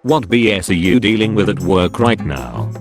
What BS are you dealing with at work right now?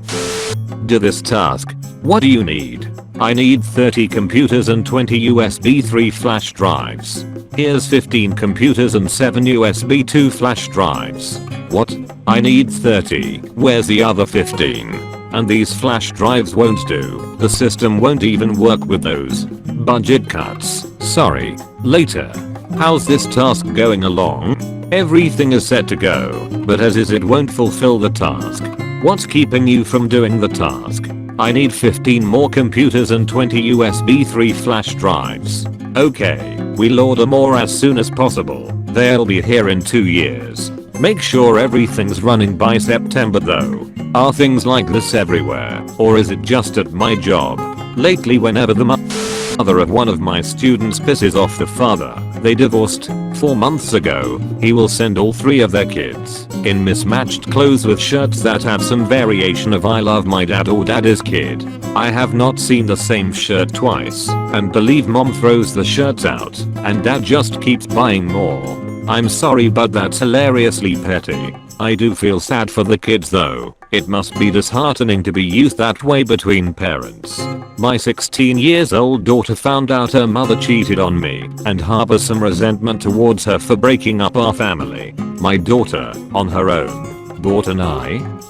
Do this task. What do you need? I need 30 computers and 20 USB 3 flash drives. Here's 15 computers and 7 USB 2 flash drives. What? I need 30. Where's the other 15? And these flash drives won't do. The system won't even work with those. Budget cuts. Sorry. Later. How's this task going along? Everything is set to go, but as is it won't fulfill the task. What's keeping you from doing the task? I need 15 more computers and 20 USB 3 flash drives. Okay, we'll order more as soon as possible. They'll be here in 2 years. Make sure everything's running by September though. Are things like this everywhere, or is it just at my job? Lately whenever the mother of one of my students pisses off the father they divorced 4 months ago, he will send all 3 of their kids in mismatched clothes with shirts that have some variation of I love my dad or daddy's kid. I have not seen the same shirt twice and believe mom throws the shirts out and dad just keeps buying more. I'm sorry but that's hilariously petty. I do feel sad for the kids though. It must be disheartening to be used that way between parents. My 16 years old daughter found out her mother cheated on me and harbors some resentment towards her for breaking up our family. My daughter, on her own, bought an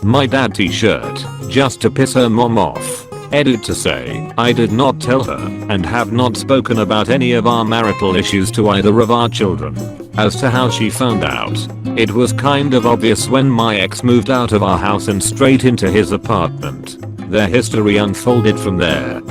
my dad t-shirt just to piss her mom off. Edit to say, I did not tell her and have not spoken about any of our marital issues to either of our children. As to how she found out, it was kind of obvious when my ex moved out of our house and straight into his apartment. Their history unfolded from there.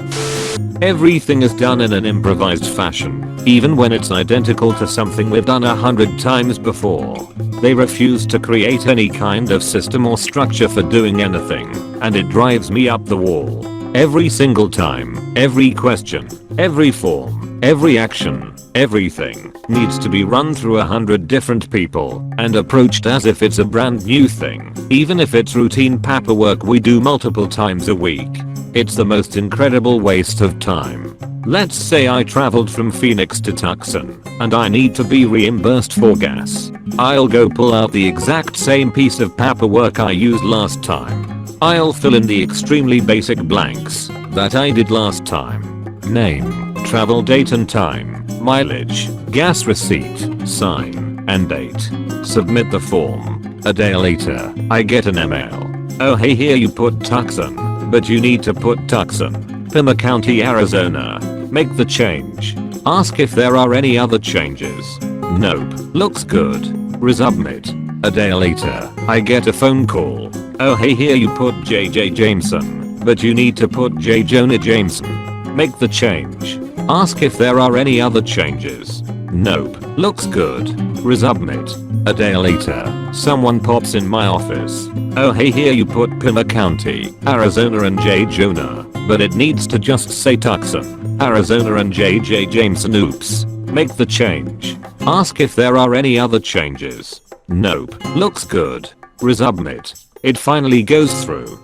Everything is done in an improvised fashion, even when it's identical to something we've done 100 times before. They refuse to create any kind of system or structure for doing anything, and it drives me up the wall. Every single time, every question, every form, every action, everything needs to be run through 100 different people and approached as if it's a brand new thing, even if it's routine paperwork we do multiple times a week. It's the most incredible waste of time. Let's say I traveled from Phoenix to Tucson and I need to be reimbursed for gas. I'll go pull out the exact same piece of paperwork I used last time. I'll fill in the extremely basic blanks that I did last time. Name, travel date and time, mileage, gas receipt, sign, and date. Submit the form. A day later, I get an email. Oh hey, here you put Tucson, but you need to put Tucson, Pima County, Arizona. Make the change. Ask if there are any other changes. Nope. Looks good. Resubmit. A day later, I get a phone call. Oh hey, here you put JJ Jameson, but you need to put J Jonah Jameson. Make the change. Ask if there are any other changes. Nope. Looks good. Resubmit. A day later, someone pops in my office. Oh hey, here you put Pima County, Arizona and J Jonah, but it needs to just say Tucson, Arizona and JJ Jameson. Oops. Make the change. Ask if there are any other changes. Nope. Looks good. Resubmit. It finally goes through.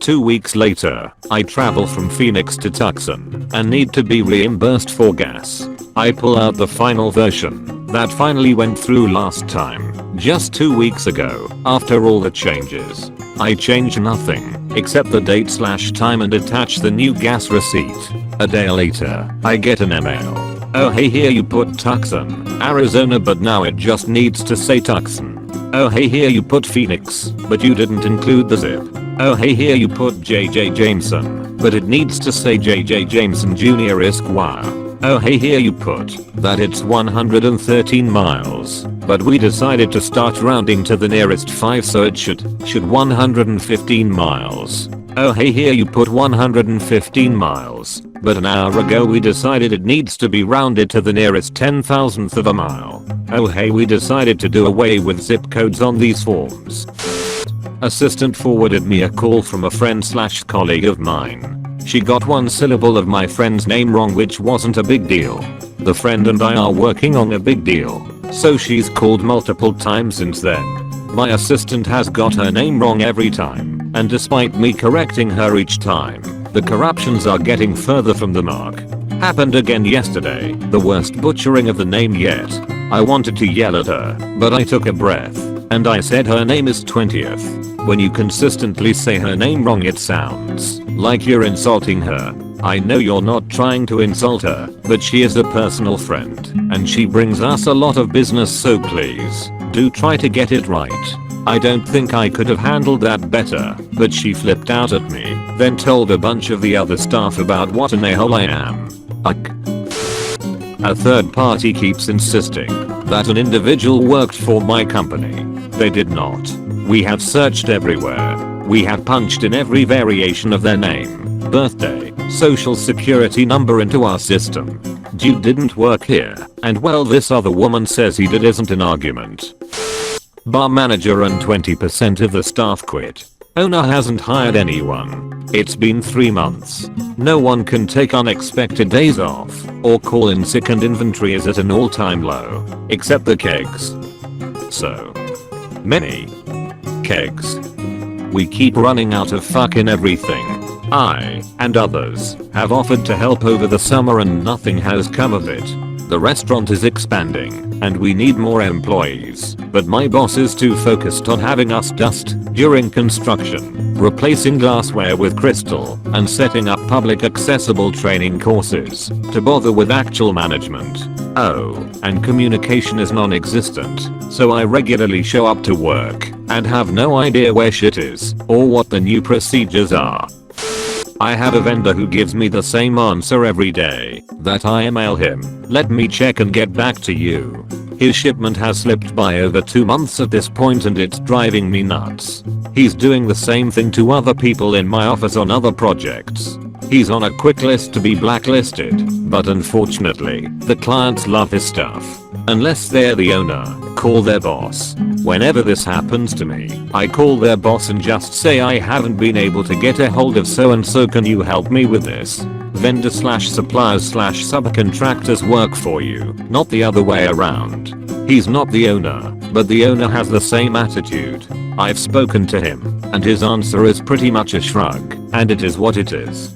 2 weeks later, I travel from Phoenix to Tucson and need to be reimbursed for gas. I pull out the final version that finally went through last time, just 2 weeks ago, after all the changes. I change nothing except the date/time and attach the new gas receipt. A day later, I get an email. Oh hey, here you put Tucson, Arizona, but now it just needs to say Tucson. Oh hey, here you put Phoenix, but you didn't include the zip. Oh hey, here you put JJ Jameson, but it needs to say JJ Jameson Jr. Esquire. Oh hey, here you put that it's 113 miles, but we decided to start rounding to the nearest 5, so it should 115 miles. Oh hey, here you put 115 miles, but an hour ago we decided it needs to be rounded to the nearest 10,000th of a mile. Oh hey, we decided to do away with zip codes on these forms. Assistant forwarded me a call from a friend/colleague of mine. She got one syllable of my friend's name wrong, which wasn't a big deal. The friend and I are working on a big deal, so she's called multiple times since then. My assistant has got her name wrong every time, and despite me correcting her each time, the corruptions are getting further from the mark. Happened again yesterday, the worst butchering of the name yet. I wanted to yell at her, but I took a breath. And I said her name is 20th. When you consistently say her name wrong it sounds like you're insulting her. I know you're not trying to insult her, but she is a personal friend and she brings us a lot of business, so please do try to get it right. I don't think I could have handled that better, but she flipped out at me, then told a bunch of the other staff about what an a-hole I am. A third party keeps insisting that an individual worked for my company. They did not. We have searched everywhere. We have punched in every variation of their name, birthday, social security number into our system. Dude didn't work here, and well, this other woman says he did. Isn't an argument. Bar manager and 20% of the staff quit. Owner hasn't hired anyone. It's been 3 months. No one can take unexpected days off or call in sick, and inventory is at an all-time low, except the kegs. So many kegs. We keep running out of fucking everything. I and others have offered to help over the summer and nothing has come of it. The restaurant is expanding and we need more employees, but my boss is too focused on having us dust during construction, replacing glassware with crystal, and setting up public accessible training courses to bother with actual management. Oh, and communication is non-existent, so I regularly show up to work and have no idea where shit is or what the new procedures are. I have a vendor who gives me the same answer every day that I email him. Let me check and get back to you. His shipment has slipped by over 2 months at this point and it's driving me nuts. He's doing the same thing to other people in my office on other projects. He's on a quick list to be blacklisted, but unfortunately, the clients love his stuff. Unless they're the owner, call their boss. Whenever this happens to me, I call their boss and just say I haven't been able to get a hold of so and so, can you help me with this? Vendor slash suppliers slash subcontractors work for you, not the other way around. He's not the owner, but the owner has the same attitude. I've spoken to him, and his answer is pretty much a shrug, and it is what it is.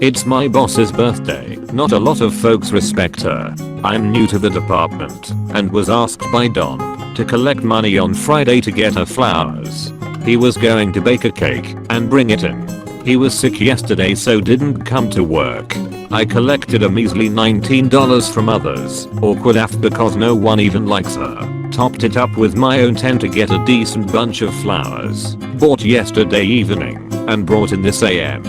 It's my boss's birthday. Not a lot of folks respect her. I'm new to the department and was asked by Don to collect money on Friday to get her flowers. He was going to bake a cake and bring it in. He was sick yesterday so didn't come to work. I collected a measly $19 from others, awkward af because no one even likes her. Topped it up with my own 10 to get a decent bunch of flowers. Bought yesterday evening and brought in this AM.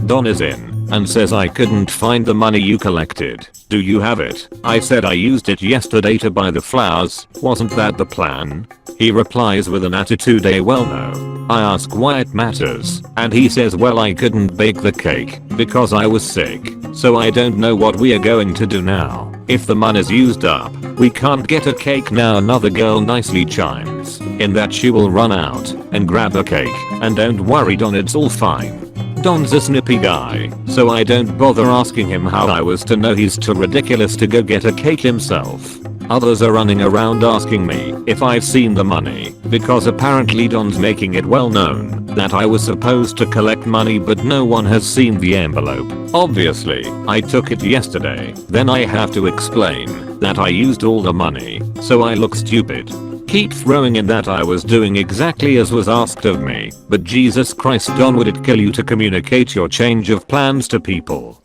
Don is in and says I couldn't find the money you collected. Do you have it? I said I used it yesterday to buy the flowers. Wasn't that the plan? He replies with an attitude, well no. I ask why it matters, and he says well I couldn't bake the cake because I was sick, so I don't know what we are going to do now. If the money's used up, we can't get a cake now. Another girl nicely chimes in that she will run out and grab a cake, and don't worry Don, it's all fine. Don's a snippy guy, so I don't bother asking him how I was to know he's too ridiculous to go get a cake himself. Others are running around asking me if I've seen the money, because apparently Don's making it well known that I was supposed to collect money but no one has seen the envelope. Obviously, I took it yesterday, then I have to explain that I used all the money, so I look stupid. Keep throwing in that I was doing exactly as was asked of me, but Jesus Christ Don, would it kill you to communicate your change of plans to people?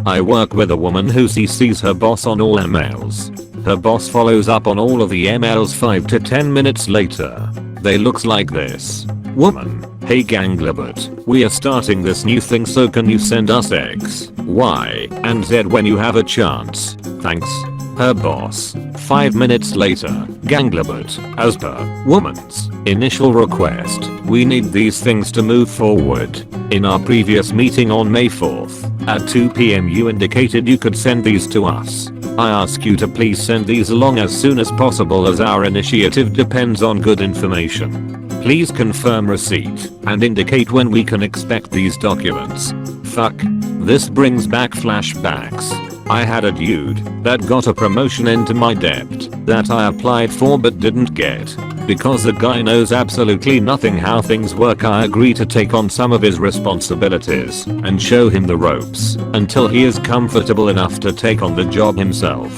I work with a woman who CCs her boss on all emails. Her boss follows up on all of the emails 5 to 10 minutes later. They looks like this. Woman, hey Ganglebert, we are starting this new thing, so can you send us X, Y, and Z when you have a chance? Thanks. Her boss. 5 minutes later, Ganglebert, as per woman's initial request, we need these things to move forward. In our previous meeting on May 4th, at 2 PM you indicated you could send these to us. I ask you to please send these along as soon as possible as our initiative depends on good information. Please confirm receipt and indicate when we can expect these documents. Fuck. This brings back flashbacks. I had a dude that got a promotion into my debt that I applied for but didn't get. Because the guy knows absolutely nothing how things work, I agree to take on some of his responsibilities and show him the ropes until he is comfortable enough to take on the job himself.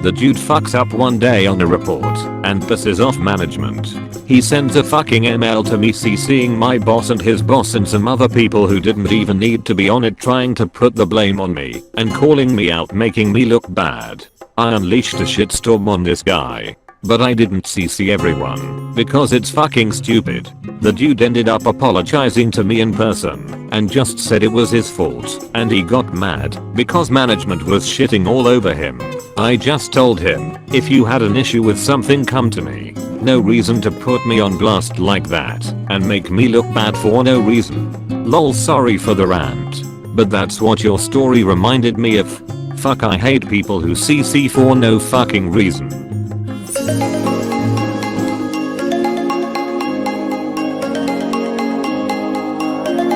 The dude fucks up one day on a report and pisses off management. He sends a fucking email to me CCing my boss and his boss and some other people who didn't even need to be on it, trying to put the blame on me and calling me out, making me look bad. I unleashed a shitstorm on this guy. But I didn't CC everyone because it's fucking stupid. The dude ended up apologizing to me in person and just said it was his fault, and he got mad because management was shitting all over him. I just told him, if you had an issue with something, come to me. No reason to put me on blast like that and make me look bad for no reason. Lol, sorry for the rant. But that's what your story reminded me of. Fuck, I hate people who CC for no fucking reason.